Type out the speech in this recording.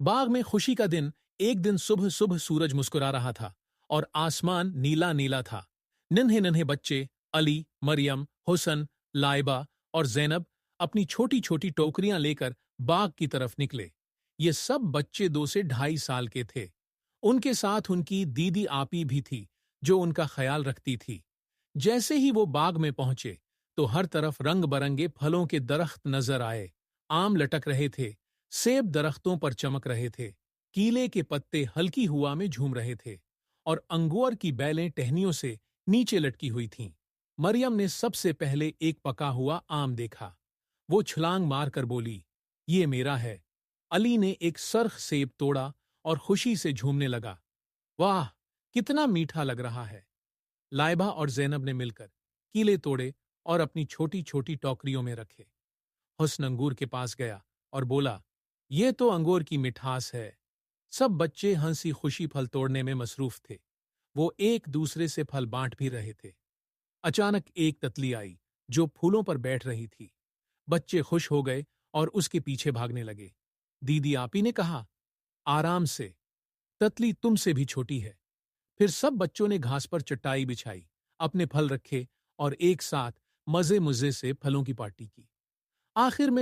बाग में खुशी का दिन। एक दिन सुबह सुबह सूरज मुस्कुरा रहा था और आसमान नीला नीला था। नन्हे नन्हे बच्चे अली, मरियम, हुसन, लाइबा और जैनब अपनी छोटी छोटी टोकरियां लेकर बाग की तरफ निकले। ये सब बच्चे 2 से 2.5 साल के थे। उनके साथ उनकी दीदी आपी भी थी, जो उनका ख्याल रखती थी। जैसे ही वो बाग में पहुंचे तो हर तरफ रंग बरंगे फलों के दरख्त नजर आए। आम लटक रहे थे, सेब दरख्तों पर चमक रहे थे, कीले के पत्ते हल्की हवा में झूम रहे थे और अंगूर की बेलें टहनियों से नीचे लटकी हुई थीं। मरियम ने सबसे पहले एक पका हुआ आम देखा। वो छलांग मारकर बोली, ये मेरा है। अली ने एक सरख सेब तोड़ा और खुशी से झूमने लगा। वाह, कितना मीठा लग रहा है। लाइबा और जैनब ने मिलकर कीले तोड़े और अपनी छोटी छोटी टोकरियों में रखे। हुस्न अंगूर के पास गया और बोला, ये तो अंगूर की मिठास है। सब बच्चे हंसी खुशी फल तोड़ने में मसरूफ थे। वो एक दूसरे से फल बांट भी रहे थे। अचानक एक तितली आई जो फूलों पर बैठ रही थी। बच्चे खुश हो गए और उसके पीछे भागने लगे। दीदी आपी ने कहा, आराम से, तितली तुमसे भी छोटी है। फिर सब बच्चों ने घास पर चटाई बिछाई, अपने फल रखे और एक साथ मजे मजे से फलों की पार्टी की। आखिर में